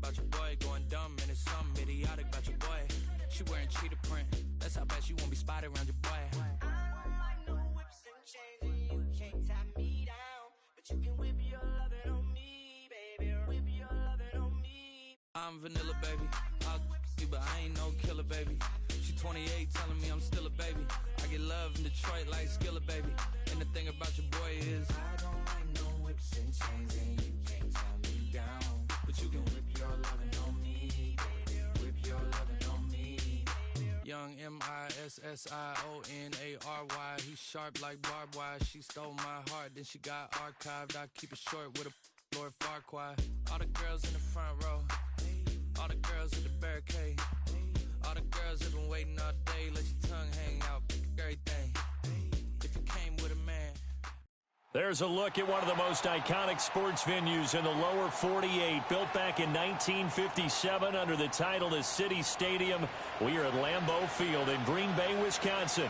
about your boy going dumb, and it's something idiotic about your boy. She wearing cheetah print, that's how bad she won't be spotted around your boy. Like no whips and chains, and you can't tie me down, but you can whip your lovin' on me, baby. Whip your lovin' on me. I'm vanilla, baby. I'll you, but I ain't no killer, baby. She 28, telling me I'm still a baby. I get love in Detroit like Skilla, baby. And the thing about your boy is I don't like no whips and chains, and you can't tie me down, but you can whip your lovin' on me, baby. Whip your lovin' on me. Young MISSIONARY. He's sharp like barbed wire. She stole my heart, then she got archived. I keep it short with a Lord Farquaad. All the girls in the front row, all the girls at the barricade, all the girls have been waiting all day. Let your tongue hang out, everything. If you came with a man. There's a look at one of the most iconic sports venues in the lower 48. Built back in 1957 under the title of City Stadium. We are at Lambeau Field in Green Bay, Wisconsin.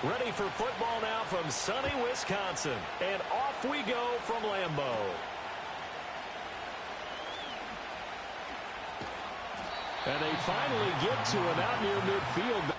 Ready for football now from sunny Wisconsin. And off we go from Lambeau. And they finally get to him out near midfield.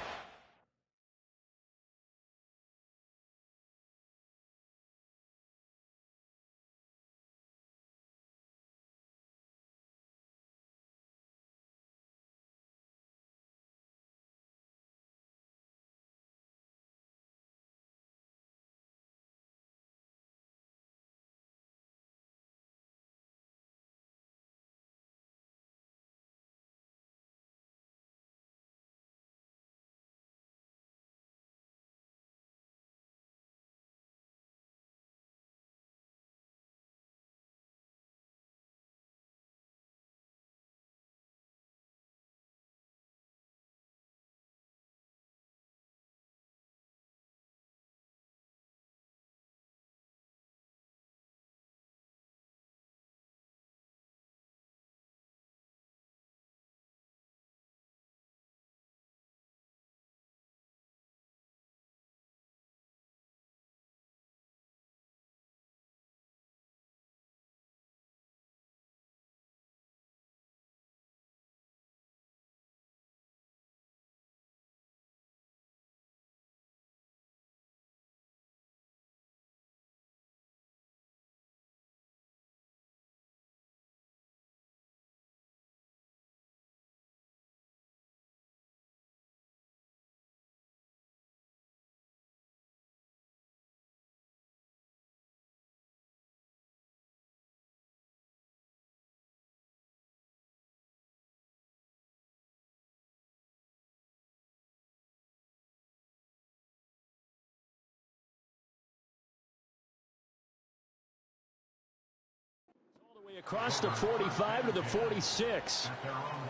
Across the 45 to the 46.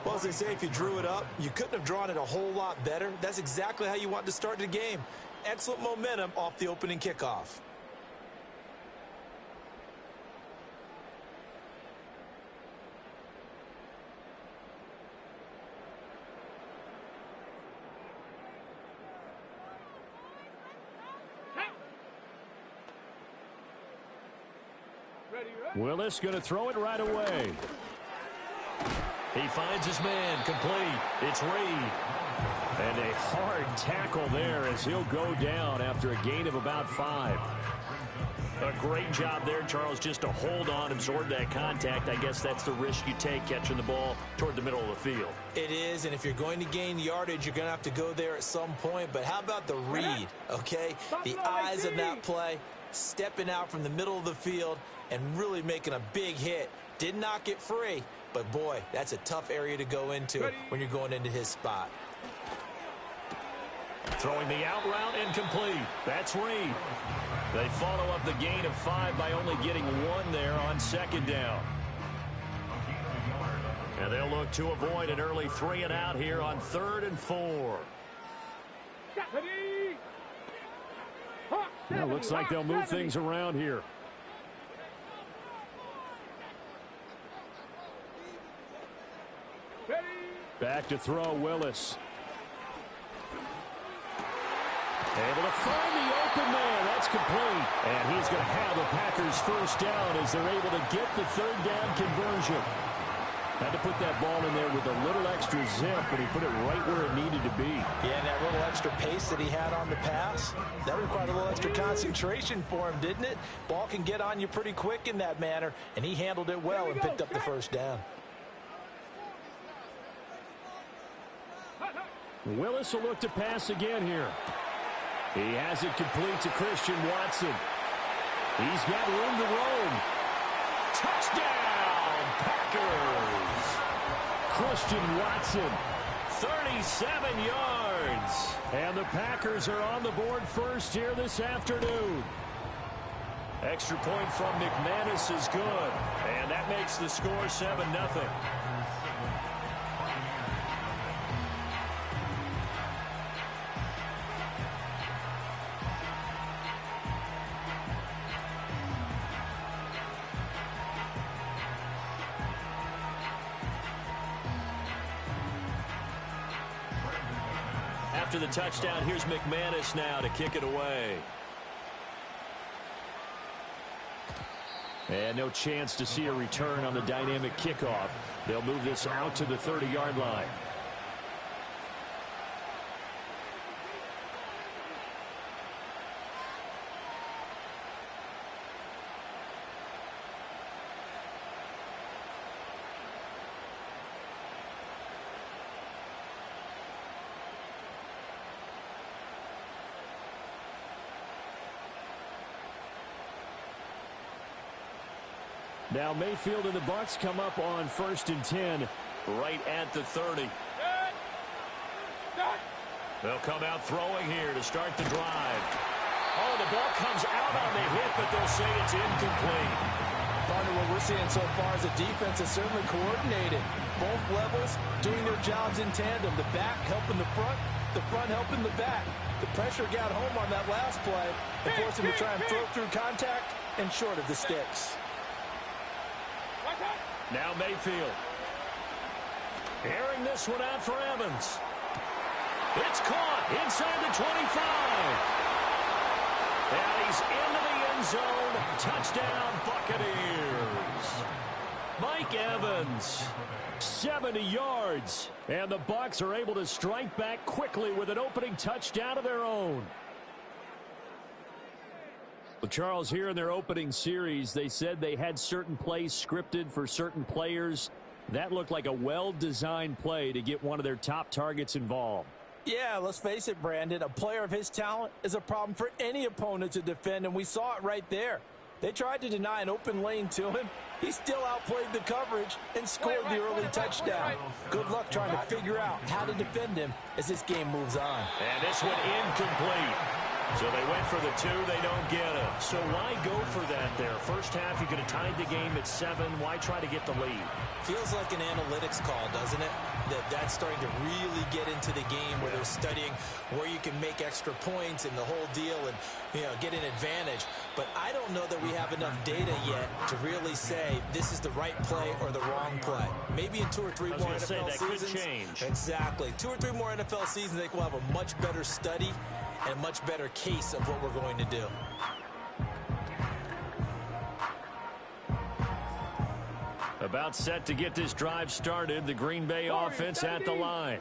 Well, as they say, if you drew it up, you couldn't have drawn it a whole lot better. That's exactly how you want to start the game. Excellent momentum off the opening kickoff. Willis going to throw it right away. He finds his man, complete. It's Reed. And a hard tackle there as he'll go down after a gain of about 5. A great job there, Charles, just to hold on, absorb that contact. I guess that's the risk you take catching the ball toward the middle of the field. It is, and if you're going to gain yardage, you're going to have to go there at some point. But how about the read, okay? The eyes of that play, stepping out from the middle of the field and really making a big hit. Did not get free, but boy, that's a tough area to go into when you're going into his spot. Throwing the out route incomplete. That's Reed. They follow up the gain of 5 by only getting 1 there on second down. And they'll look to avoid an early 3 and out here on 3rd and 4. Well, looks like they'll move things around here. Back to throw, Willis. Able to find the open man. That's complete. And he's going to have the Packers first down as they're able to get the third down conversion. Had to put that ball in there with a little extra zip, but he put it right where it needed to be. Yeah, and that little extra pace that he had on the pass, that required a little extra concentration for him, didn't it? Ball can get on you pretty quick in that manner, and he handled it well and picked up the first down. Willis will look to pass again here. He has it complete to Christian Watson. He's got room to roam. Touchdown, Packers! Christian Watson, 37 yards. And the Packers are on the board first here this afternoon. Extra point from McManus is good. And that makes the score 7-0. After the touchdown, here's McManus now to kick it away. And no chance to see a return on the dynamic kickoff. They'll move this out to the 30-yard line. Now Mayfield and the Bucs come up on 1st and 10 right at the 30. They'll come out throwing here to start the drive. Oh, the ball comes out on the hit, but they'll say it's incomplete. Partner, what we're seeing so far is the defense is certainly coordinated. Both levels doing their jobs in tandem. The back helping the front helping the back. The pressure got home on that last play and forced him to try and throw through contact and short of the sticks. Now Mayfield. Airing this one out for Evans. It's caught inside the 25. And he's into the end zone. Touchdown, Buccaneers. Mike Evans, 70 yards. And the Bucs are able to strike back quickly with an opening touchdown of their own. Well, Charles, here in their opening series, they said they had certain plays scripted for certain players. That looked like a well-designed play to get one of their top targets involved. Yeah, let's face it, Brandon. A player of his talent is a problem for any opponent to defend, and we saw it right there. They tried to deny an open lane to him. He still outplayed the coverage and scored the early touchdown. Good luck trying to figure out how to defend him as this game moves on. And this one incomplete. So they went for the 2. They don't get it. So why go for that there? First half, you could have tied the game at 7. Why try to get the lead? Feels like an analytics call, doesn't it? That's starting to really get into the game where they're studying where you can make extra points and the whole deal and, get an advantage. But I don't know that we have enough data yet to really say this is the right play or the wrong play. Maybe in 2 or 3 more NFL seasons. Could change. Exactly. 2 or 3 more NFL seasons, I think we'll have a much better study and a much better case of what we're going to do. About set to get this drive started. The Green Bay offense at the line.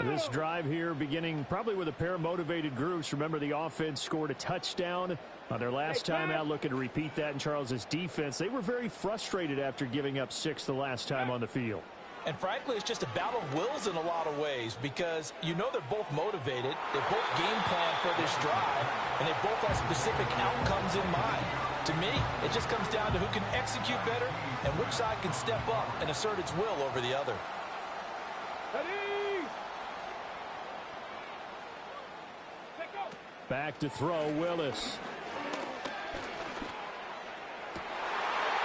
This drive here beginning probably with a pair of motivated groups. Remember, the offense scored a touchdown on their last time out, looking to repeat that in Charles's defense. They were very frustrated after giving up 6 the last time on the field. And frankly, it's just a battle of wills in a lot of ways because they're both motivated. They both game plan for this drive, and they both have specific outcomes in mind. To me, it just comes down to who can execute better and which side can step up and assert its will over the other. Back to throw, Willis.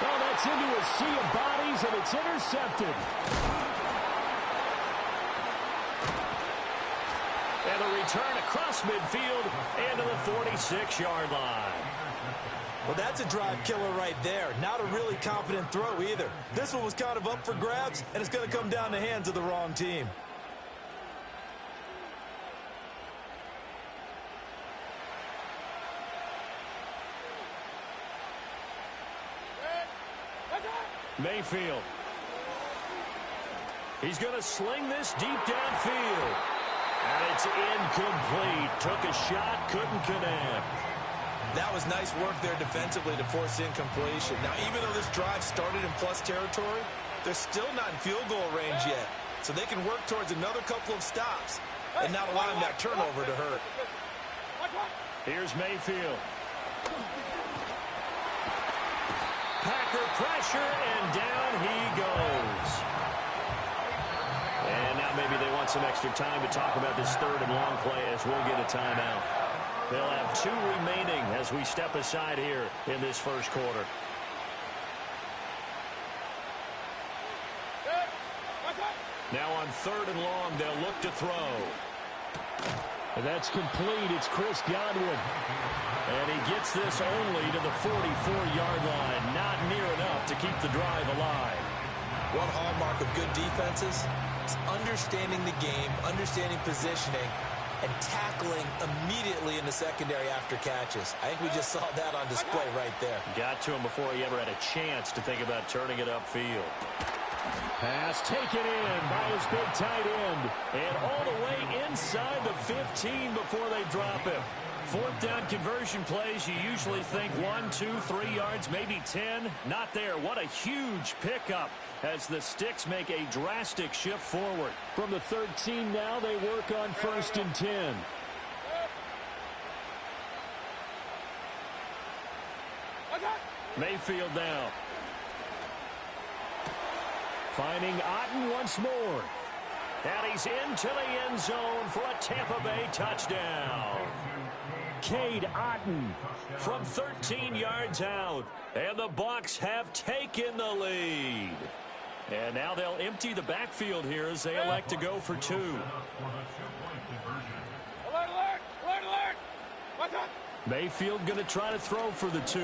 Well, that's into a sea of bodies, and it's intercepted. And a return across midfield and to the 46-yard line. Well, that's a drive killer right there. Not a really confident throw either. This one was kind of up for grabs, and it's going to come down the hands of the wrong team. Mayfield. He's going to sling this deep downfield. And it's incomplete. Took a shot, couldn't connect. That was nice work there defensively to force incompletion. Now, even though this drive started in plus territory, they're still not in field goal range yet. So they can work towards another couple of stops and not allowing that turnover to hurt. Here's Mayfield. Packer pressure, and down he goes. And now maybe they want some extra time to talk about this third and long play as we'll get a timeout. They'll have 2 remaining as we step aside here in this first quarter. Now on third and long, they'll look to throw. And that's complete. It's Chris Godwin. And he gets this only to the 44-yard line. Not near enough to keep the drive alive. One hallmark of good defenses is understanding the game, understanding positioning, and tackling immediately in the secondary after catches. I think we just saw that on display right there. Got to him before he ever had a chance to think about turning it upfield. Pass taken in by his big tight end. And all the way inside the 15 before they drop him. Fourth down conversion plays, you usually think 1, 2, 3 yards, maybe 10. Not there. What a huge pickup as the Sticks make a drastic shift forward. From the 13 now, they work on 1st and 10. Mayfield now. Finding Otton once more. And he's into the end zone for a Tampa Bay touchdown. Cade Otton from 13 yards out. And the Bucs have taken the lead. And now they'll empty the backfield here as they elect to go for 2. Alert, alert, alert, alert. What's up? Mayfield going to try to throw for the 2.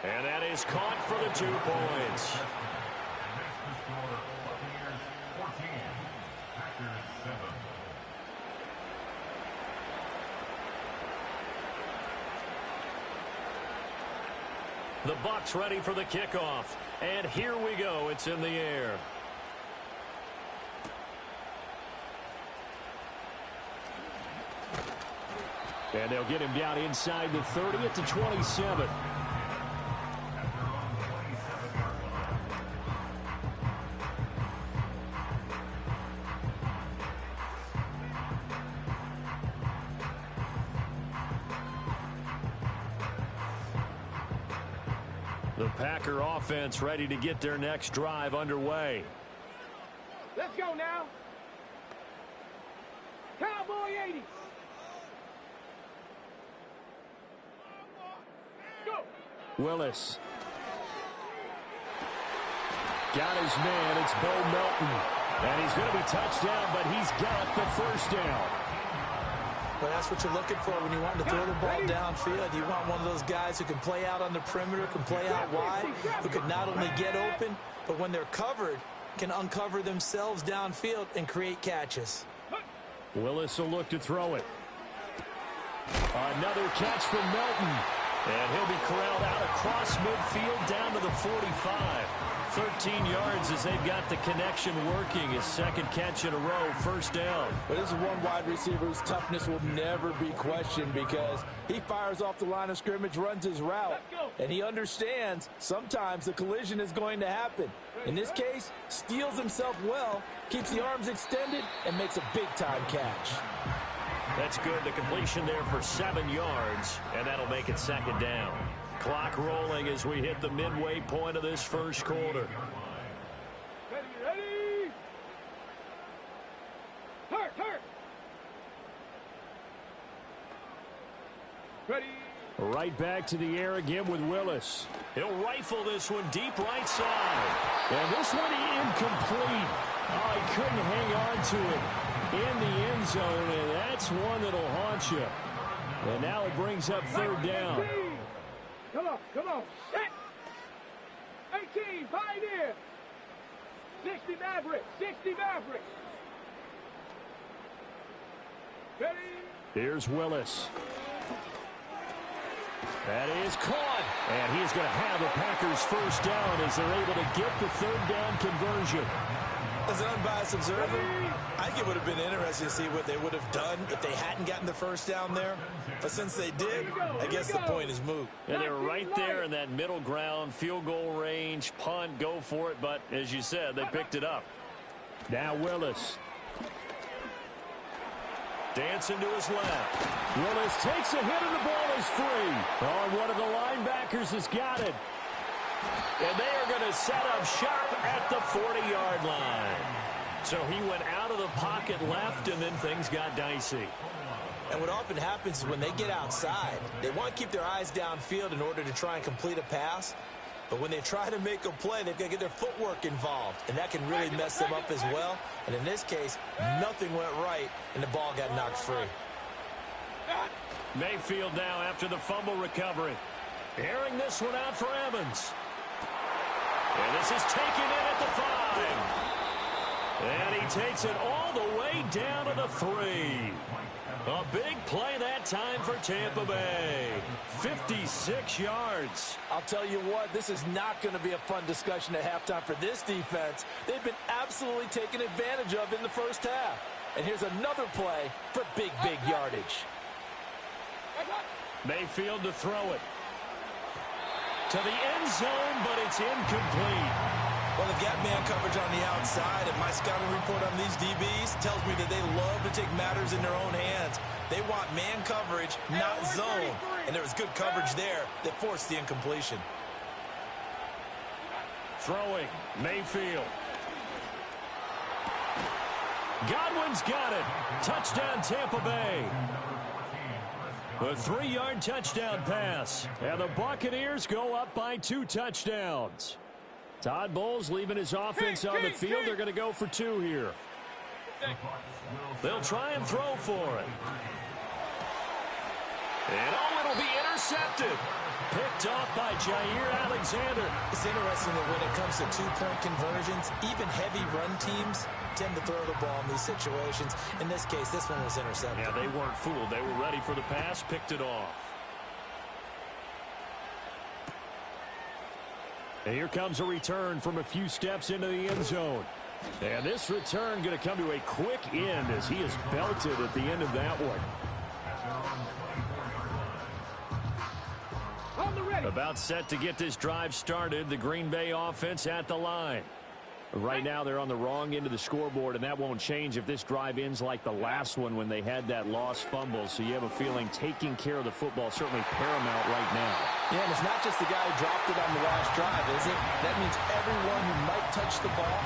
And that is caught for the 2 points. The Bucs ready for the kickoff. And here we go. It's in the air. And they'll get him down inside the 30 at the 27. The Packer offense ready to get their next drive underway. Let's go now. Cowboy 80. Go. Willis. Got his man. It's Bo Melton. And he's going to be touched down, but he's got the first down. Well, that's what you're looking for when you want to throw the ball downfield. You want one of those guys who can play out on the perimeter, can play out wide, who can not only get open, but when they're covered, can uncover themselves downfield and create catches. Willis will look to throw it. Another catch from Melton. And he'll be corralled out across midfield down to the 45. 13 yards as they've got the connection working. His second catch in a row, first down. But this is one wide receiver whose toughness will never be questioned because he fires off the line of scrimmage, runs his route, and he understands sometimes the collision is going to happen. In this case, steals himself well, keeps the arms extended, and makes a big-time catch. That's good. The completion there for 7 yards, and that'll make it second down. Clock rolling as we hit the midway point of this first quarter. Ready, ready. Hurt. Ready. Right back to the air again with Willis. He'll rifle this one deep right side. And this one incomplete. Oh, he couldn't hang on to it in the end zone, and that's one that'll haunt you. And now it brings up third down. Come on. Set. 18, Pioneer. 60 Mavericks. Ready. Here's Willis. That is caught. And he's going to have a Packers first down as they're able to get the third down conversion. As an unbiased observer, I think it would have been interesting to see what they would have done if they hadn't gotten the first down there. But since they did, I guess the point is moot. And they were right there in that middle ground, field goal range, punt, go for it. But as you said, they picked it up. Now Willis. Dancing to his left. Willis takes a hit and the ball is free. Oh, one of the linebackers has got it. And they are going to set up shop at the 40-yard line. So he went out of the pocket left, and then things got dicey. And what often happens is when they get outside, they want to keep their eyes downfield in order to try and complete a pass. But when they try to make a play, they've got to get their footwork involved, and that can really mess them up as well. And in this case, nothing went right, and the ball got knocked free. Mayfield now after the fumble recovery. Airing this one out for Evans. And this is taken in at the 5. And he takes it all the way down to the 3. A big play that time for Tampa Bay. 56 yards. I'll tell you what, this is not going to be a fun discussion at halftime for this defense. They've been absolutely taken advantage of in the first half. And here's another play for big yardage. Mayfield to throw it. To the end zone, but it's incomplete. Well, they've got man coverage on the outside, and my scouting report on these DBs tells me that they love to take matters in their own hands. They want man coverage, not zone. And there was good coverage there that forced the incompletion. Throwing, Mayfield. Godwin's got it. Touchdown, Tampa Bay. A 3-yard touchdown pass. And the Buccaneers go up by 2 touchdowns. Todd Bowles leaving his offense on the field. They're going to go for 2 here. They'll try and throw for it. And it'll be intercepted. Picked off by Jair Alexander. It's interesting that when it comes to 2-point conversions, even heavy run teams tend to throw the ball in these situations. In this case, this one was intercepted. Yeah, they weren't fooled. They were ready for the pass, picked it off. And here comes a return from a few steps into the end zone. And this return going to come to a quick end as he is belted at the end of that one. About set to get this drive started. The Green Bay offense at the line. Right now they're on the wrong end of the scoreboard, and that won't change if this drive ends like the last one when they had that lost fumble. So you have a feeling taking care of the football certainly paramount right now. Yeah, and it's not just the guy who dropped it on the last drive, is it? That means everyone who might touch the ball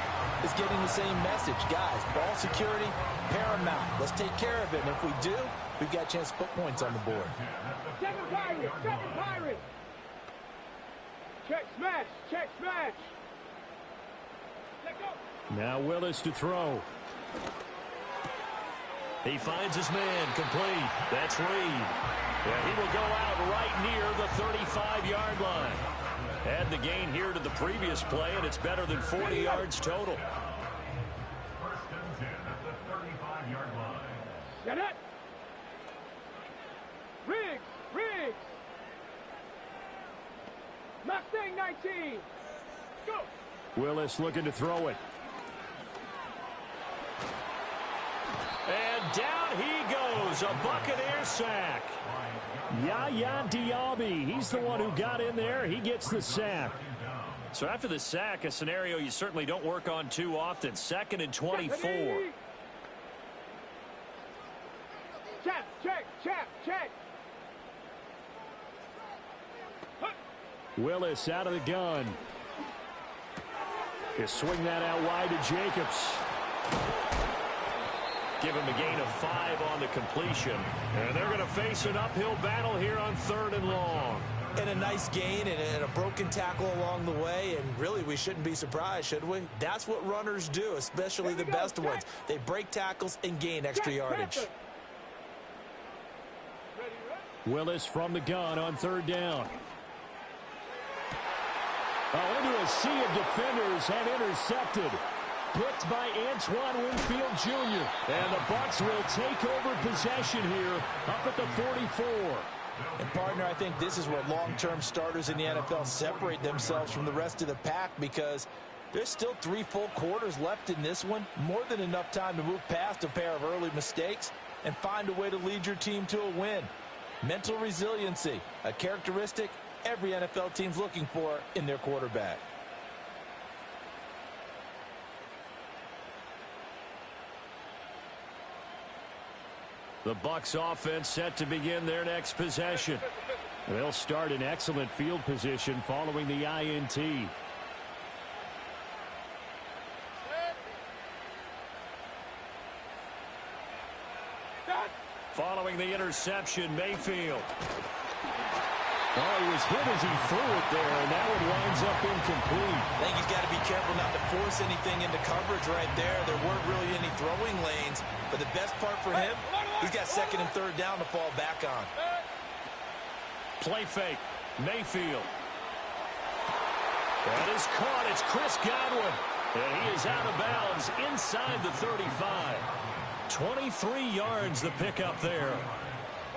is getting the same message. Guys, ball security, paramount. Let's take care of it. And if we do, we've got a chance to put points on the board. Second Pirate. Check smash. Let go. Now Willis to throw. He finds his man complete. That's Reed. Yeah, he will go out right near the 35-yard line. Add the gain here to the previous play, and it's better than 40 yards total. Get it. Riggs. Mustang 19. Go. Willis looking to throw it. And down he goes. A Buccaneer sack. Yaya Diaby. He's the one who got in there. He gets the sack. So after the sack, a scenario you certainly don't work on too often. 2nd and 24. Check. Willis out of the gun. He'll swing that out wide to Jacobs. Give him a gain of 5 on the completion. And they're going to face an uphill battle here on 3rd and long. And a nice gain and a broken tackle along the way. And really, we shouldn't be surprised, should we? That's what runners do, especially the best ones. They break tackles and gain extra yardage. Willis from the gun on 3rd down. Into a sea of defenders and intercepted. Picked by Antoine Winfield Jr. And the Bucs will take over possession here up at the 44. And, partner, I think this is where long-term starters in the NFL separate themselves from the rest of the pack, because there's still 3 full quarters left in this one. More than enough time to move past a pair of early mistakes and find a way to lead your team to a win. Mental resiliency, a characteristic every NFL team's looking for in their quarterback. The Bucs offense set to begin their next possession. They'll start in excellent field position following the INT. Following the interception, Mayfield. Oh, he was hit as he threw it there, and that one winds up incomplete. I think he's got to be careful not to force anything into coverage right there. There weren't really any throwing lanes, but the best part for him, he's got 2nd and 3rd down to fall back on. Play fake, Mayfield. That is caught. It's Chris Godwin, and he is out of bounds inside the 35. 23 yards the pickup there.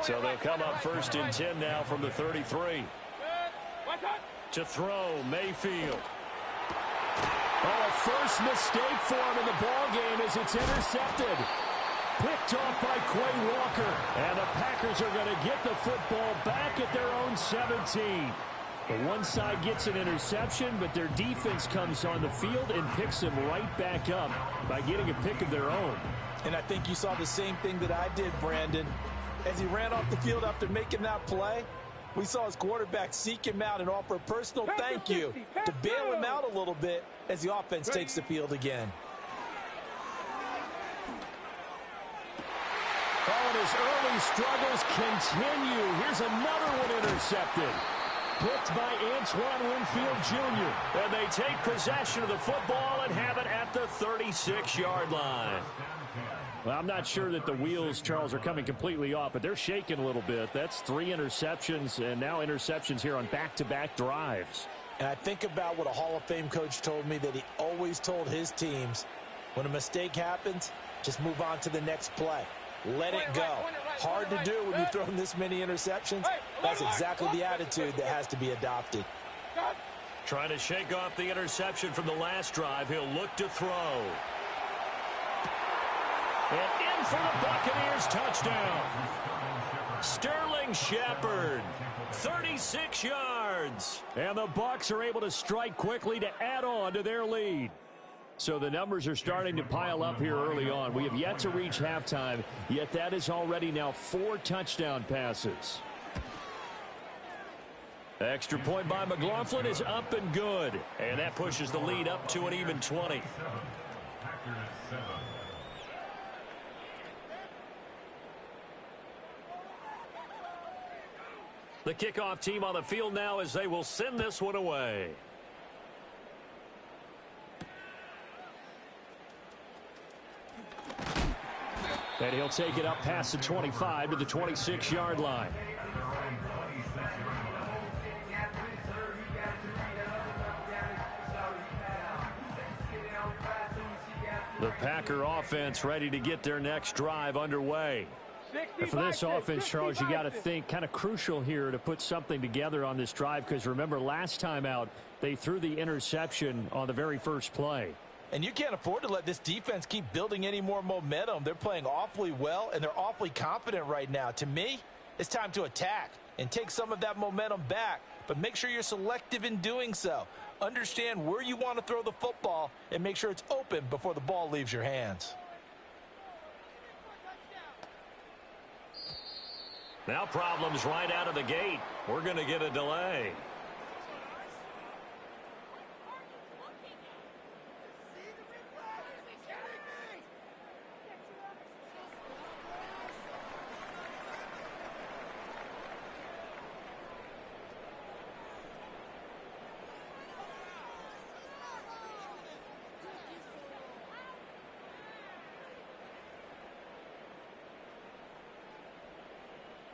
So they'll come up 1st and 10 now from the 33. To throw, Mayfield. Oh, first mistake for him in the ball game as it's intercepted. Picked off by Quay Walker. And the Packers are going to get the football back at their own 17. The one side gets an interception, but their defense comes on the field and picks them right back up by getting a pick of their own. And I think you saw the same thing that I did, Brandon. As he ran off the field after making that play, we saw his quarterback seek him out and offer a personal thank you to bail him out a little bit as the offense takes the field again. Oh, and his early struggles continue. Here's another one intercepted. Picked by Antoine Winfield Jr. And they take possession of the football and have it at the 36-yard line. Well, I'm not sure that the wheels, Charles, are coming completely off, but they're shaking a little bit. That's 3 interceptions, and now interceptions here on back-to-back drives. And I think about what a Hall of Fame coach told me that he always told his teams, when a mistake happens, just move on to the next play. Let it go. Hard to do when you've thrown this many interceptions. That's exactly the attitude that has to be adopted. Trying to shake off the interception from the last drive. He'll look to throw. And in for the Buccaneers touchdown. Sterling Shepard, 36 yards. And the Bucs are able to strike quickly to add on to their lead. So the numbers are starting to pile up here early on. We have yet to reach halftime, yet that is already now 4 touchdown passes. Extra point by McLaughlin is up and good. And that pushes the lead up to an even 20. The kickoff team on the field now as they will send this one away. And he'll take it up past the 25 to the 26-yard line. The Packer offense ready to get their next drive underway. And for this offense, Charles, you got to think kind of crucial here to put something together on this drive, because remember last time out they threw the interception on the very first play. And you can't afford to let this defense keep building any more momentum. They're playing awfully well, and they're awfully confident right now. To me, it's time to attack and take some of that momentum back, but make sure you're selective in doing so. Understand where you want to throw the football and make sure it's open before the ball leaves your hands. Now problems right out of the gate. We're going to get a delay.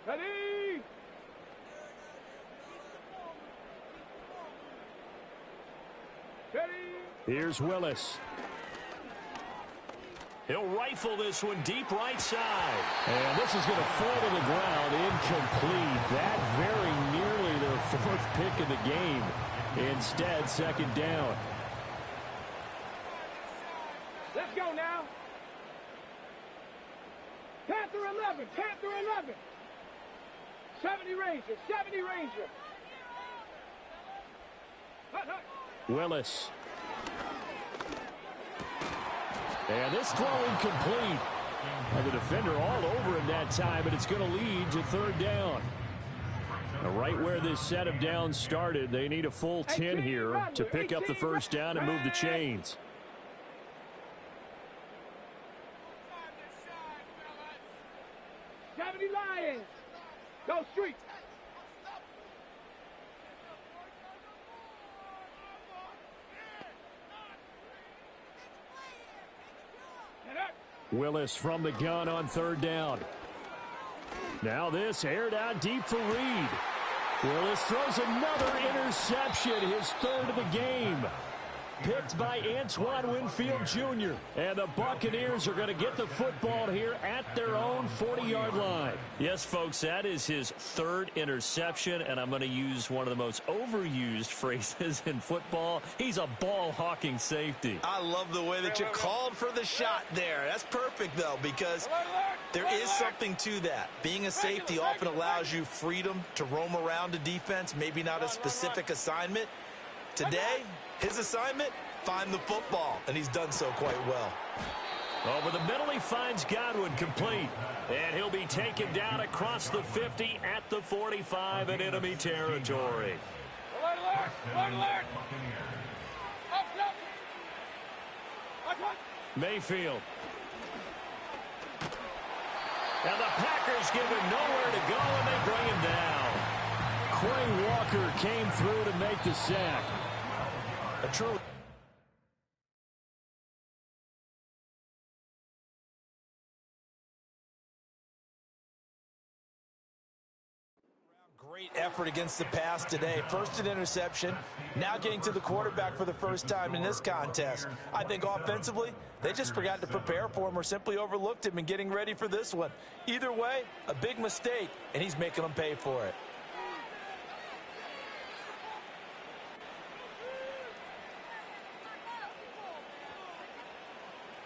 Ready? Ready? Here's Willis. He'll rifle this one deep right side. And this is going to fall to the ground, incomplete. That very nearly their fourth pick of the game. Instead, second down. Let's go now. Panther 11, Panther 11. 70 Ranger, 70 Ranger. Willis. And this throw incomplete. And the defender all over him that time, but it's going to lead to third down. Now, right where this set of downs started, they need a full 10 here to pick up the first down and move the chains. Lions. Go street. Willis from the gun on third down. Now this aired out deep for Reed. Willis throws another interception, his third of the game. Picked by Antoine Winfield Jr. And the Buccaneers are going to get the football here at their own 40-yard line. Yes, folks, that is his third interception, and I'm going to use one of the most overused phrases in football. He's a ball-hawking safety. I love the way that you called for the shot there. That's perfect, though, because there is something to that. Being a safety often allows you freedom to roam around a defense, maybe not a specific assignment. Today, his assignment, find the football, and he's done so quite well. Over the middle, he finds Godwin complete, and he'll be taken down across the 50 at the 45 in enemy territory. Alert, alert, alert. Up. Mayfield. And the Packers give him nowhere to go, and they bring him down. Quay Walker came through to make the sack. A true great effort against the pass today. First an interception, now getting to the quarterback for the first time in this contest. I think offensively, they just forgot to prepare for him or simply overlooked him in getting ready for this one. Either way, a big mistake, and he's making them pay for it.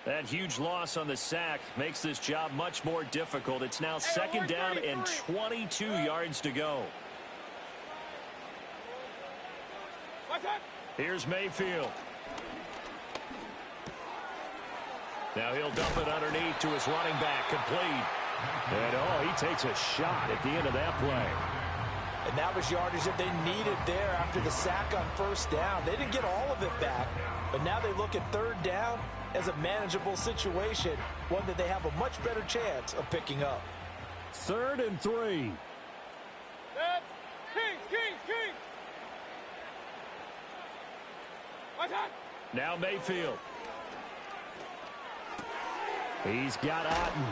That huge loss on the sack makes this job much more difficult. It's now second down and 22 yards to go. Here's Mayfield. Now he'll dump it underneath to his running back, complete. And, he takes a shot at the end of that play. And that was yardage that they needed there after the sack on first down. They didn't get all of it back, but now they look at third down as a manageable situation, one that they have a much better chance of picking up. 3rd and 3. King. Now Mayfield. He's got Otten.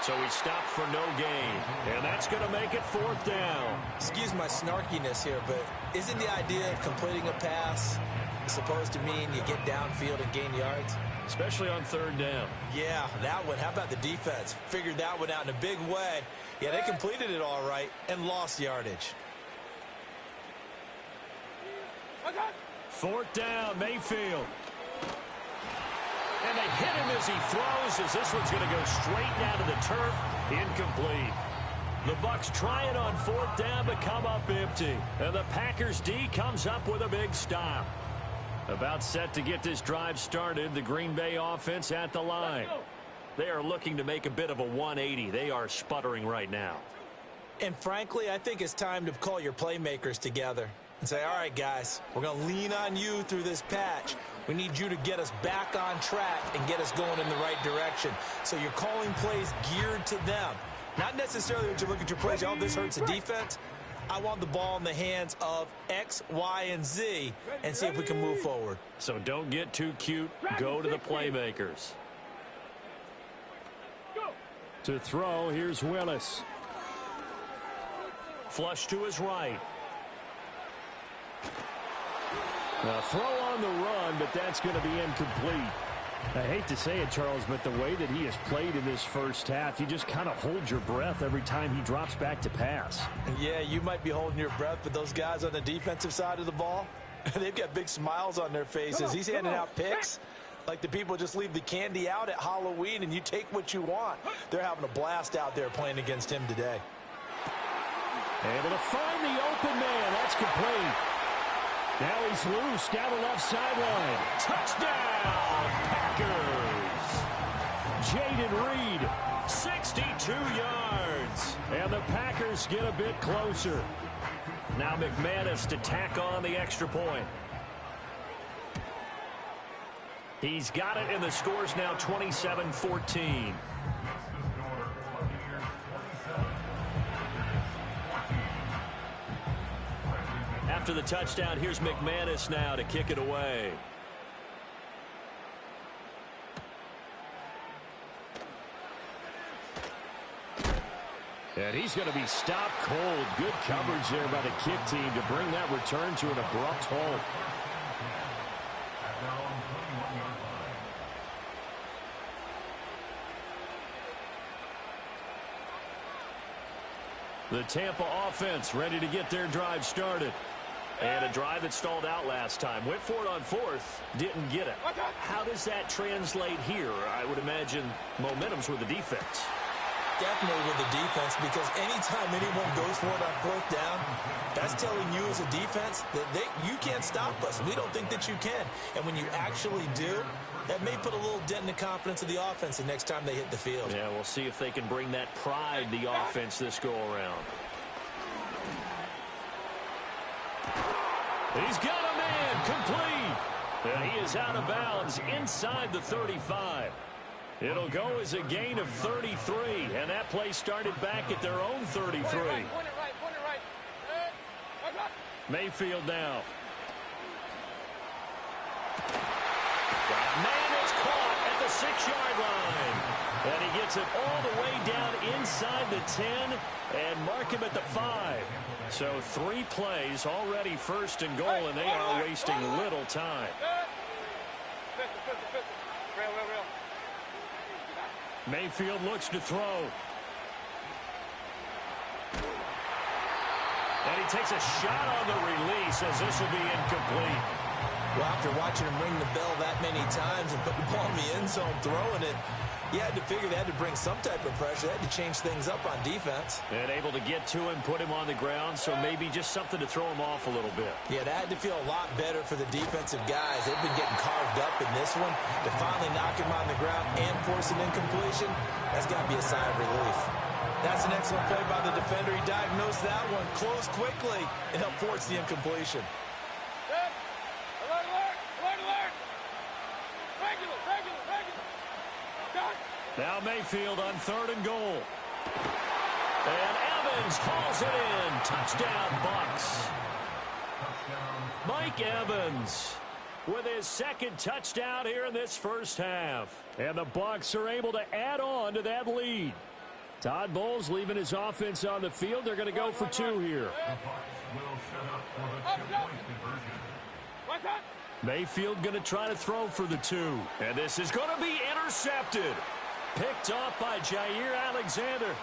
So he stopped for no gain, and that's going to make it 4th down. Excuse my snarkiness here, but isn't the idea of completing a pass supposed to mean you get downfield and gain yards? Especially on 3rd down. Yeah, that one. How about the defense? Figured that one out in a big way. Yeah, they completed it all right and lost yardage. 4th down, Mayfield. And they hit him as he throws, as this one's going to go straight down to the turf. Incomplete. The Bucs trying on 4th down to come up empty. And the Packers D comes up with a big stop. About set to get this drive started, the Green Bay offense at the line. They are looking to make a bit of a 180. They are sputtering right now. And frankly, I think it's time to call your playmakers together and say, all right, guys, we're going to lean on you through this patch. We need you to get us back on track and get us going in the right direction. So you're calling plays geared to them. Not necessarily that you look at your plays, oh, this hurts the defense. I want the ball in the hands of X, Y, and Z and see if we can move forward. So don't get too cute. Go to the playmakers. To throw, here's Willis. Flush to his right. Now throw on the run, but that's going to be incomplete. I hate to say it, Charles, but the way that he has played in this first half, you just kind of hold your breath every time he drops back to pass. Yeah, you might be holding your breath, but those guys on the defensive side of the ball, they've got big smiles on their faces. He's handing out picks like the people just leave the candy out at Halloween and you take what you want. They're having a blast out there playing against him today. Able to find the open man. That's complete. Now he's loose down the left sideline. Touchdown, Packers. Jaden Reed, 62 yards. And the Packers get a bit closer. Now McManus to tack on the extra point. He's got it, and the score's now 27-14. After the touchdown, here's McManus now to kick it away. And he's going to be stopped cold. Good coverage there by the kick team to bring that return to an abrupt halt. The Tampa offense ready to get their drive started. And a drive that stalled out last time. Went for it on fourth, didn't get it. How does that translate here? I would imagine momentum's with the defense. Definitely with the defense, because anytime anyone goes for it on fourth down, that's telling you as a defense that you can't stop us. We don't think that you can. And when you actually do, that may put a little dent in the confidence of the offense the next time they hit the field. Yeah, we'll see if they can bring that pride, the offense, this go-around. He's got a man complete. And he is out of bounds inside the 35. It'll go as a gain of 33, and that play started back at their own 33. Point it right. Mayfield now. Man is caught at the 6-yard line. And he gets it all the way down inside the 10 and mark him at the 5. So 3 plays already first and goal, and they are wasting little time. Real. Mayfield looks to throw. And he takes a shot on the release as this will be incomplete. Well, after watching him ring the bell that many times and put the ball in the end zone throwing it, you had to figure they had to bring some type of pressure. They had to change things up on defense. And able to get to him, put him on the ground, so maybe just something to throw him off a little bit. Yeah, that had to feel a lot better for the defensive guys. They've been getting carved up in this one. To finally knock him on the ground and force an incompletion, that's got to be a sigh of relief. That's an excellent play by the defender. He diagnosed that one, closed quickly, and helped force the incompletion. Alert! Regular. Now Mayfield on 3rd and goal. And Evans hauls it in. Touchdown, Bucs. Mike Evans with his 2nd touchdown here in this first half. And the Bucs are able to add on to that lead. Todd Bowles leaving his offense on the field. They're going to go for 2 here. Mayfield going to try to throw for the 2. And this is going to be intercepted. Picked off by Jair Alexander.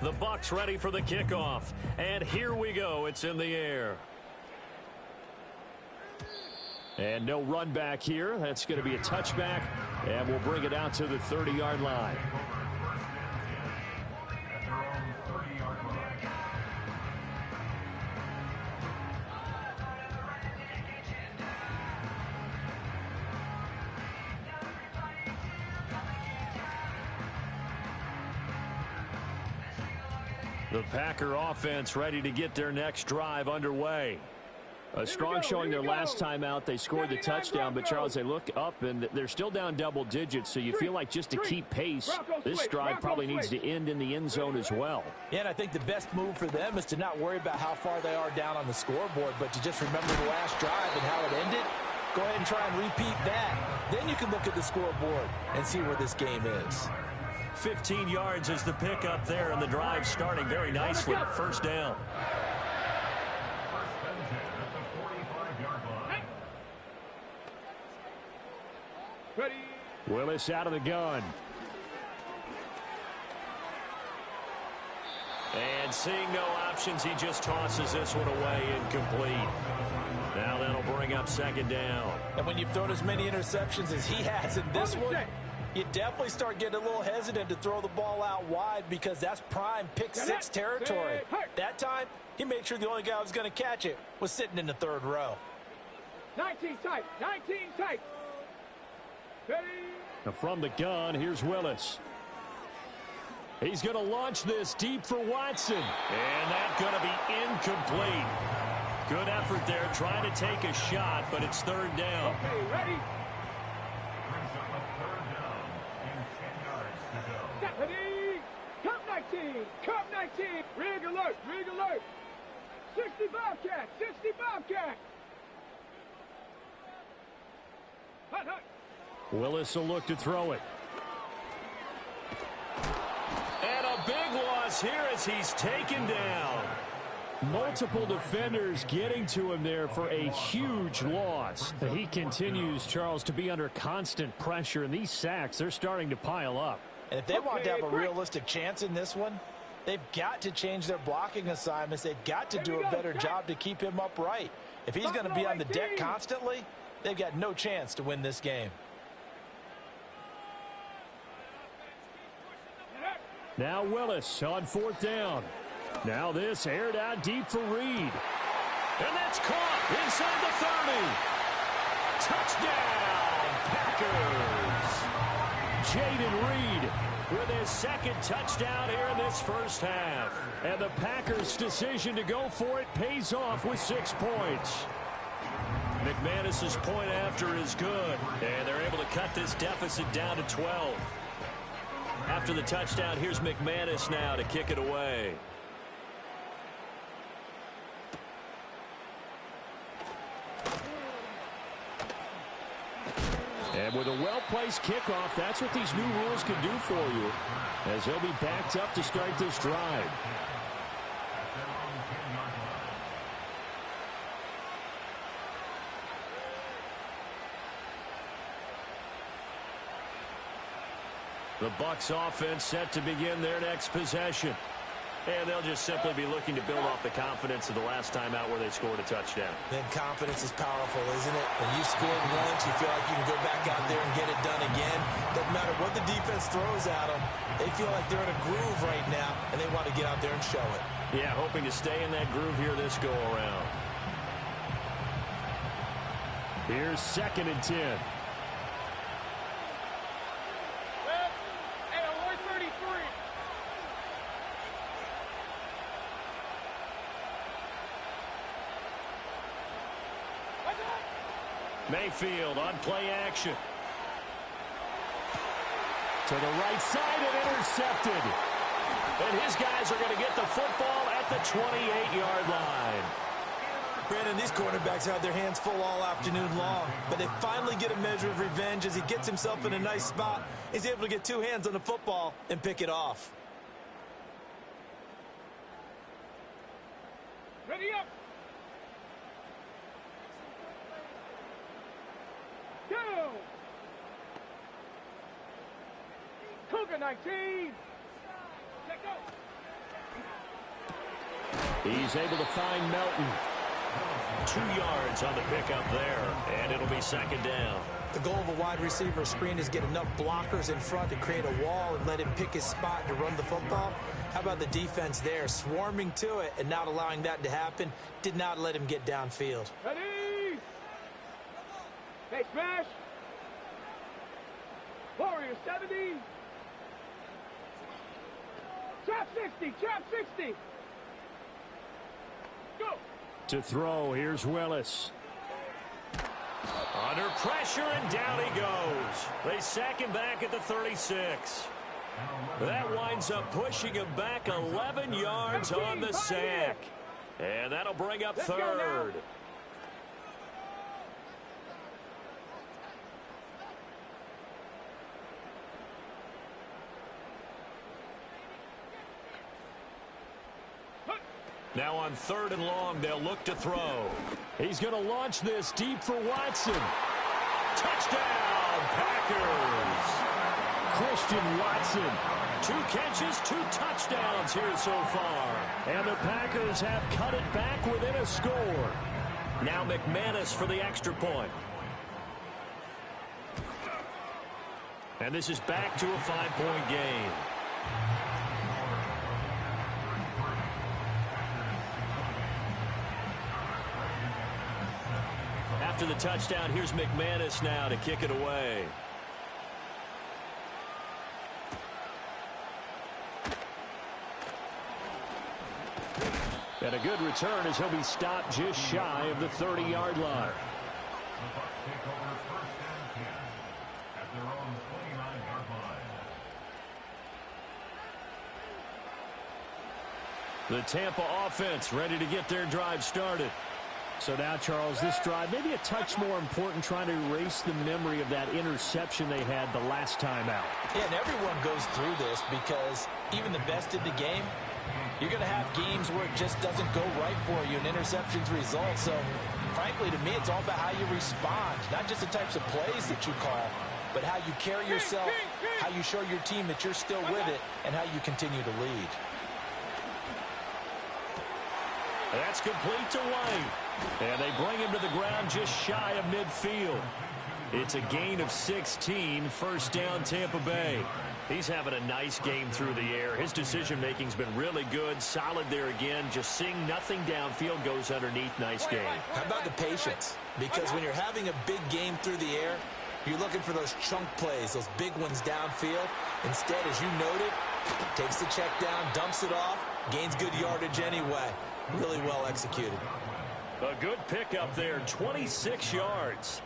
The Bucs ready for the kickoff. And here we go. It's in the air. And no run back here. That's going to be a touchback. And we'll bring it out to the 30-yard line. The Packer offense ready to get their next drive underway. A strong showing their last time out. They scored the touchdown, but Charles, they look up and they're still down double digits, so you feel like just to keep pace, this drive probably needs to end in the end zone as well. Yeah, and I think the best move for them is to not worry about how far they are down on the scoreboard, but to just remember the last drive and how it ended. Go ahead and try and repeat that. Then you can look at the scoreboard and see where this game is. 15 yards is the pickup there, and the drive starting very nicely. First down. Willis out of the gun. And seeing no options, he just tosses this one away, incomplete. Now that'll bring up second down. And when you've thrown as many interceptions as he has in this one, you definitely start getting a little hesitant to throw the ball out wide because that's prime pick six territory. That time, he made sure the only guy who was going to catch it was sitting in the third row. 19 tight, 19 tight. Ready? Now from the gun, here's Willis. He's going to launch this deep for Watson. And that's going to be incomplete. Good effort there trying to take a shot, but it's third down. Okay, ready? Ready? Cup 19, Cup 19. Rig alert, rig alert. 60 Bobcat, 60 Bobcat. Hut, hut. Willis will look to throw it. And a big loss here as he's taken down. Multiple defenders getting to him there for a huge loss. He continues, Charles, to be under constant pressure, and these sacks, they're starting to pile up. And if they want to have a realistic chance in this one, they've got to change their blocking assignments. They've got to do a better job to keep him upright. If he's going to be on the deck constantly, they've got no chance to win this game. Now Willis on fourth down. Now this aired out deep for Reed. And that's caught inside the 30. Touchdown, Packers. Jaden Reed with his second touchdown here in this first half. And the Packers' decision to go for it pays off with 6 points. McManus's point after is good. And they're able to cut this deficit down to 12. After the touchdown, here's McManus now to kick it away. And with a well-placed kickoff, that's what these new rules can do for you, as they'll be backed up to start this drive. The Bucs offense set to begin their next possession. And they'll just simply be looking to build off the confidence of the last time out where they scored a touchdown. Then confidence is powerful, isn't it? When you scored once, you feel like you can go back out there and get it done again. Doesn't matter what the defense throws at them. They feel like they're in a groove right now, and they want to get out there and show it. Yeah, hoping to stay in that groove here this go-around. Here's 2nd and 10. Mayfield on play action. To the right side and intercepted. And his guys are going to get the football at the 28-yard line. Brandon, these quarterbacks had their hands full all afternoon long, but they finally get a measure of revenge as he gets himself in a nice spot. He's able to get 2 hands on the football and pick it off. Ready up. Go. Cougar 19. Check out. He's able to find Melton. 2 yards on the pickup there, and it'll be 2nd down. The goal of a wide receiver screen is get enough blockers in front to create a wall and let him pick his spot to run the football. How about the defense there, swarming to it and not allowing that to happen? Did not let him get downfield. Ready. Hey, smash. Warrior 70. Trap 60. Trap 60. Go. To throw, here's Willis. Under pressure, and down he goes. They sack him back at the 36. That winds up pushing him back 11 yards on the sack. And that'll bring up third. Now on 3rd and long, they'll look to throw. He's going to launch this deep for Watson. Touchdown, Packers. Christian Watson. 2 catches, 2 touchdowns here so far. And the Packers have cut it back within a score. Now McManus for the extra point. And this is back to a 5-point game. After the touchdown, here's McManus now to kick it away. And a good return as he'll be stopped just shy of the 30-yard line. The Tampa offense ready to get their drive started. So now, Charles, this drive maybe a touch more important, trying to erase the memory of that interception they had the last time out. Yeah, and everyone goes through this because even the best in the game, you're going to have games where it just doesn't go right for you and interceptions result. So, frankly, to me, it's all about how you respond, not just the types of plays that you call, but how you carry yourself, how you show your team that you're still with it, and how you continue to lead. That's complete to White. And they bring him to the ground just shy of midfield. It's a gain of 16, first down Tampa Bay. He's having a nice game through the air. His decision-making's been really good, solid there again. Just seeing nothing downfield, goes underneath. Nice game. How about the patience? Because when you're having a big game through the air, you're looking for those chunk plays, those big ones downfield. Instead, as you noted, takes the check down, dumps it off, gains good yardage anyway. Really well executed. A good pickup there, 26 yards.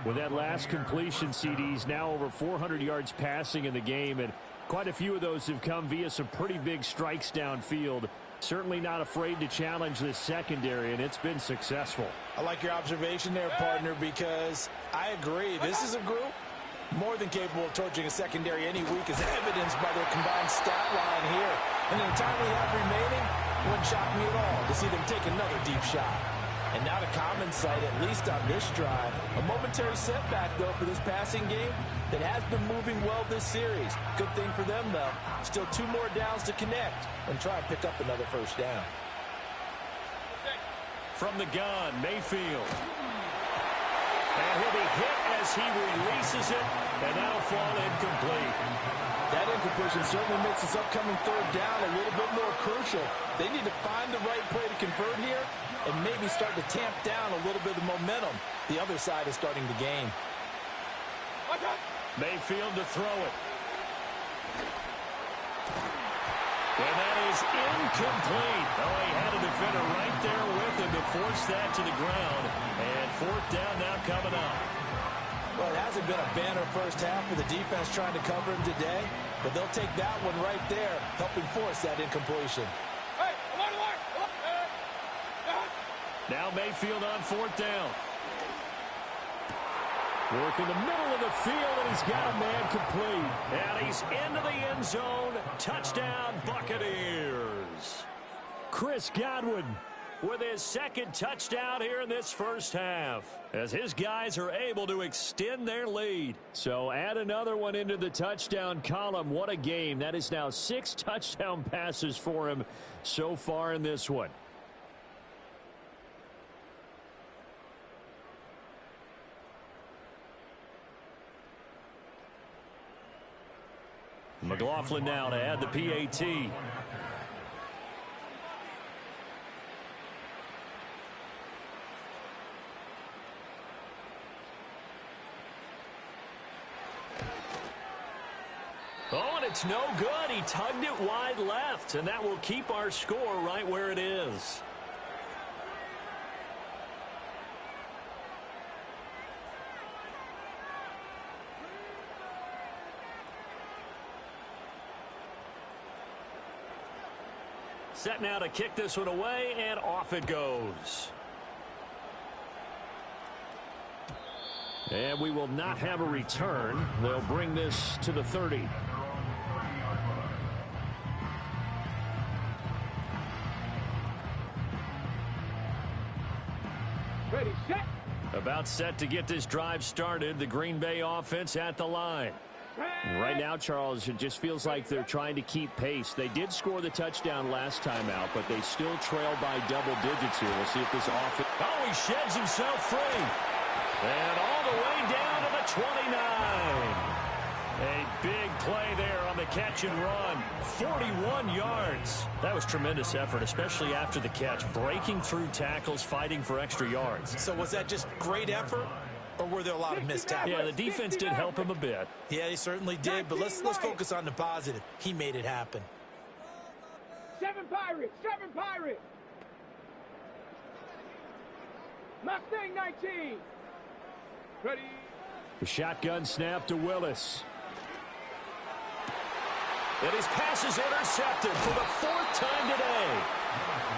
With that last completion, CD's now over 400 yards passing in the game, and quite a few of those have come via some pretty big strikes downfield. Certainly not afraid to challenge this secondary, and it's been successful. I like your observation there, partner, because I agree. This is a group more than capable of torching a secondary any week, as evidenced by their combined stat line here. And in the time we have remaining, it wouldn't shock me at all to see them take another deep shot. And not a common sight, at least on this drive. A momentary setback, though, for this passing game that has been moving well this series. Good thing for them, though. Still 2 more downs to connect and try and pick up another first down. From the gun, Mayfield. And he'll be hit as he releases it, and that'll fall incomplete. That incompletion certainly makes this upcoming third down a little bit more crucial. They need to find the right play to convert here and maybe start to tamp down a little bit of momentum the other side is starting to gain. Mayfield to throw it. And that is incomplete. Oh, he had a defender right there with him to force that to the ground. And 4th down now coming up. Well, it hasn't been a banner first half for the defense trying to cover him today, but they'll take that one right there, helping force that incompletion. Now Mayfield on 4th down. Work in the middle of the field, and he's got a man complete. And he's into the end zone. Touchdown, Buccaneers. Chris Godwin with his 2nd touchdown here in this first half, as his guys are able to extend their lead. So add another one into the touchdown column. What a game. That is now 6 touchdown passes for him so far in this one. McLaughlin now to add the PAT. Oh, and it's no good. He tugged it wide left, and that will keep our score right where it is. Set now to kick this one away, and off it goes. And we will not have a return. They'll bring this to the 30. Ready, set. About set to get this drive started. The Green Bay offense at the line. Right now, Charles, it just feels like they're trying to keep pace. They did score the touchdown last time out, but they still trail by double digits here. We'll see if this offense... Oh, he sheds himself free. And all the way down to the 29. A big play there on the catch and run. 41 yards. That was tremendous effort, especially after the catch. Breaking through tackles, fighting for extra yards. So was that just great effort, or were there a lot of missed tackles? Yeah, the defense did help him a bit. Yeah, he certainly did, but let's focus on the positive. He made it happen. 7 Pirates, 7 Pirates. Mustang 19. Ready. The shotgun snap to Willis. And his pass is intercepted for the 4th time today.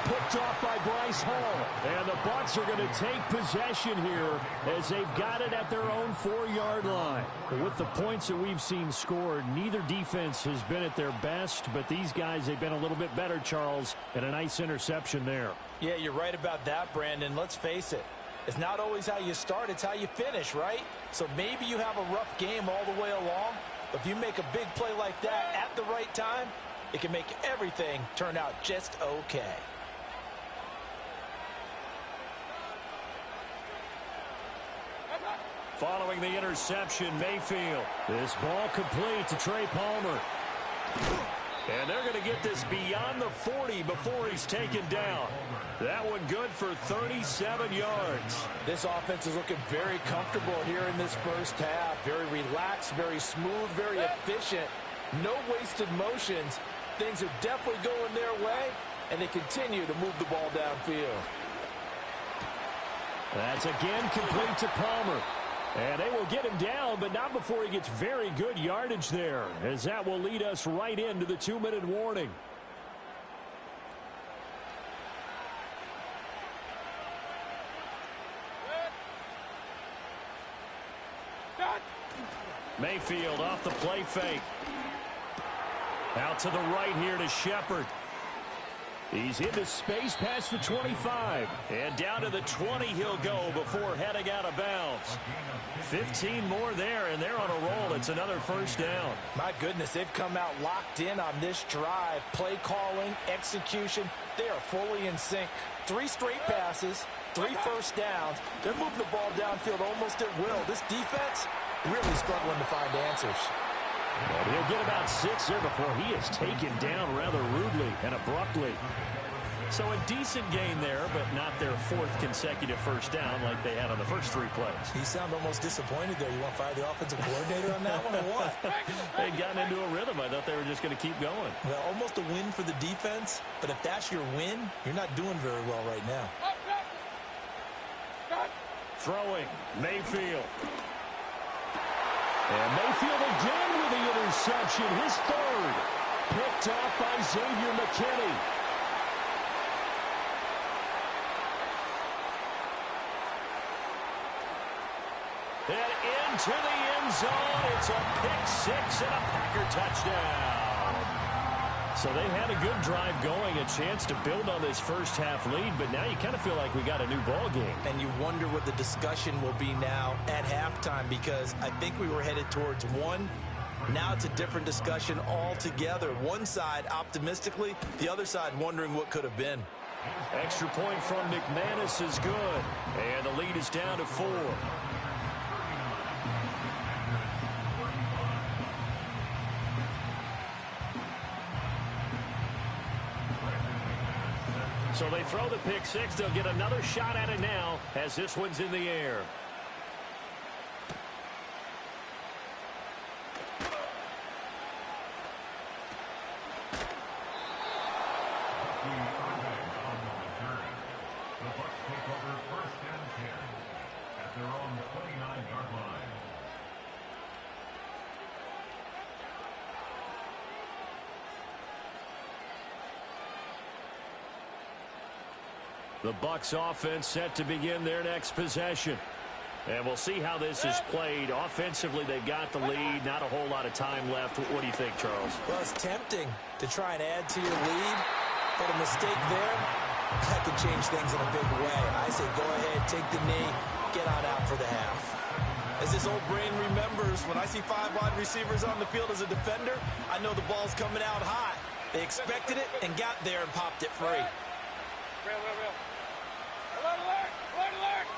Picked off by Bryce Hall. And the Bucs are going to take possession here as they've got it at their own 4-yard line. With the points that we've seen scored, neither defense has been at their best, but these guys, they've been a little bit better, Charles, and a nice interception there. Yeah, you're right about that, Brandon. Let's face it. It's not always how you start, it's how you finish, right? So maybe you have a rough game all the way along, but if you make a big play like that at the right time, it can make everything turn out just okay. Following the interception, Mayfield. This ball complete to Trey Palmer. And they're going to get this beyond the 40 before he's taken down. That one good for 37 yards. This offense is looking very comfortable here in this first half. Very relaxed, very smooth, very efficient. No wasted motions. Things are definitely going their way, and they continue to move the ball downfield. That's again complete to Palmer. And they will get him down, but not before he gets very good yardage there, as that will lead us right into the 2-minute warning. Mayfield off the play fake. Out to the right here to Shepard. He's into space past the 25. And down to the 20 he'll go before heading out of bounds. 15 more there, and they're on a roll. It's another first down. My goodness, they've come out locked in on this drive. Play calling, execution, they are fully in sync. 3 straight passes, 3 first downs. They're moving the ball downfield almost at will. This defense really struggling to find answers. And he'll get about 6 there before he is taken down rather rudely and abruptly. So a decent gain there, but not their 4th consecutive first down like they had on the first 3 plays. You sound almost disappointed there. You want to fire the offensive coordinator on that one or what? They'd gotten into a rhythm. I thought they were just going to keep going. Well, almost a win for the defense, but if that's your win, you're not doing very well right now. Throwing, Mayfield. And Mayfield again with the interception, his 3rd. Picked off by Xavier McKinney. And into the end zone. It's a pick 6 and a Packer touchdown. So they had a good drive going, a chance to build on this first half lead, but now you kind of feel like we got a new ball game. And you wonder what the discussion will be now at halftime, because I think we were headed towards 1. Now it's a different discussion altogether. One side optimistically, the other side wondering what could have been. Extra point from McManus is good. And the lead is down to 4. So they throw the pick 6. They'll get another shot at it now as this one's in the air. The Bucs offense set to begin their next possession. And we'll see how this is played. Offensively, they've got the lead. Not a whole lot of time left. What do you think, Charles? Well, it's tempting to try and add to your lead, but a mistake there, that could change things in a big way. I say go ahead, take the knee, get on out for the half. As this old brain remembers, when I see 5 wide receivers on the field as a defender, I know the ball's coming out hot. They expected it and got there and popped it free. Real. Alert, alert!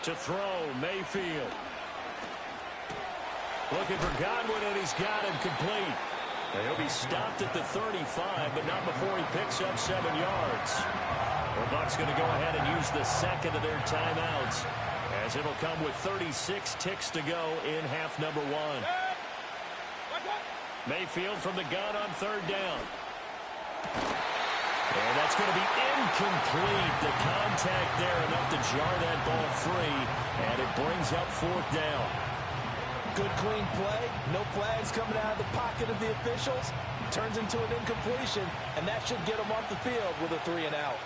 To throw, Mayfield. Looking for Godwin, and he's got him complete. And he'll be stopped at the 35, but not before he picks up 7 yards. The Bucs going to go ahead and use the second of their timeouts, as it'll come with 36 ticks to go in half number 1. Mayfield from the gun on 3rd down. And that's going to be incomplete. The contact there enough to jar that ball free, and it brings up 4th down. Good, clean play. No flags coming out of the pocket of the officials. Turns into an incompletion, and that should get them off the field with a 3 and out.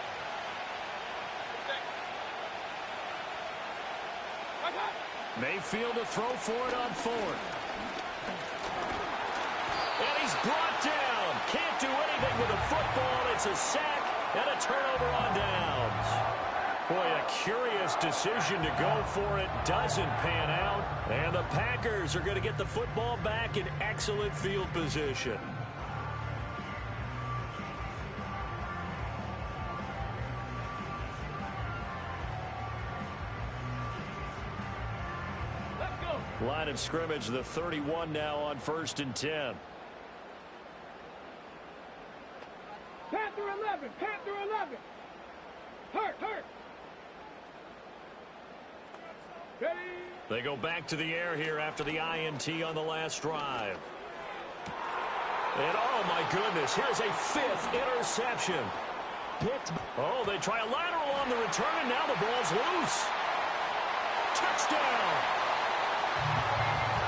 Mayfield to throw for it on 4th. And he's brought down. Can't do anything with the football. It's a sack and a turnover on downs. Boy, a curious decision to go for it. Doesn't pan out. And the Packers are going to get the football back in excellent field position. Line of scrimmage, the 31 now on 1st and 10. Panther 11. Hurt. Ready. They go back to the air here after the INT on the last drive. And oh my goodness, here's a 5th interception. Picked. Oh, they try a lateral on the return, and now the ball's loose. Touchdown.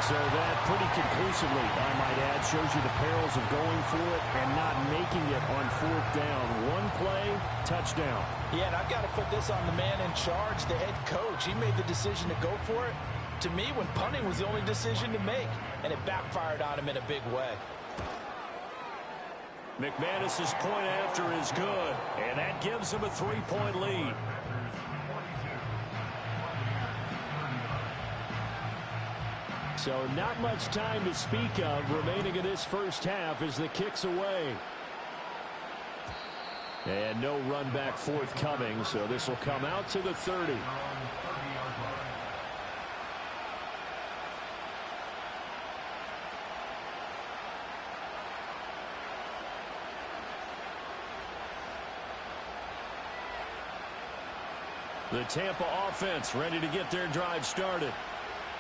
So that pretty conclusively, I might add, shows you the perils of going for it and not making it on 4th down. One play, touchdown. Yeah, and I've got to put this on the man in charge, the head coach. He made the decision to go for it. To me, when punting was the only decision to make, and it backfired on him in a big way. McManus's point after is good, and that gives him a 3-point lead. So not much time to speak of remaining in this first half as the kick's away. And no run back forthcoming, so this will come out to the 30. The Tampa offense ready to get their drive started.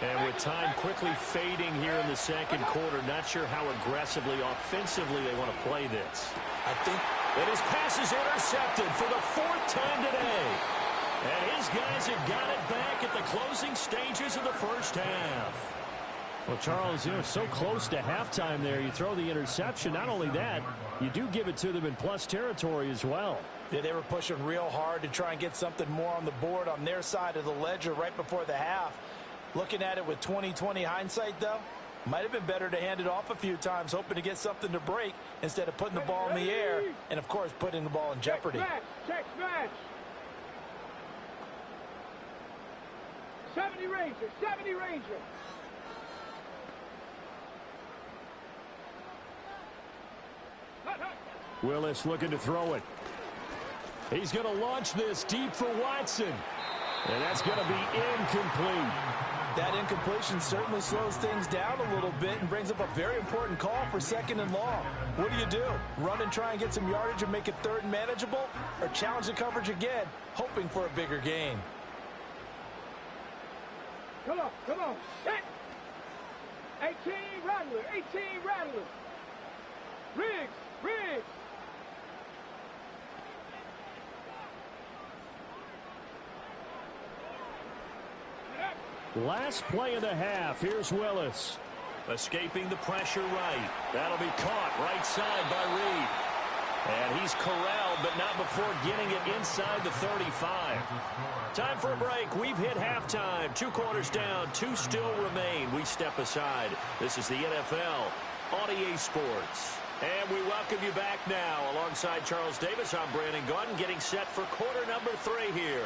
And with time quickly fading here in the second quarter, not sure how aggressively, offensively they want to play this. I think that his pass is intercepted for the 4th time today. And his guys have got it back at the closing stages of the first half. Well, Charles, you know, so close to halftime there. You throw the interception. Not only that, you do give it to them in plus territory as well. Yeah, they were pushing real hard to try and get something more on the board on their side of the ledger right before the half. Looking at it with 20/20 hindsight, though, might have been better to hand it off a few times, hoping to get something to break instead of putting the ball in the air and, of course, putting the ball in jeopardy. Check smash. 70 Ranger. Willis looking to throw it. He's going to launch this deep for Watson. And that's going to be incomplete. That incompletion certainly slows things down a little bit and brings up a very important call for 2nd and long. What do? Run and try and get some yardage and make it 3rd and manageable? Or challenge the coverage again, hoping for a bigger gain? Come on. Set. 18 Rattler. Riggs. Last play of the half. Here's Willis. Escaping the pressure right. That'll be caught right side by Reed. And he's corralled, but not before getting it inside the 35. Time for a break. We've hit halftime. 2 quarters down, 2 still remain. We step aside. This is the NFL on EA Sports. And we welcome you back now. Alongside Charles Davis, I'm Brandon Gaudin, getting set for quarter number 3 here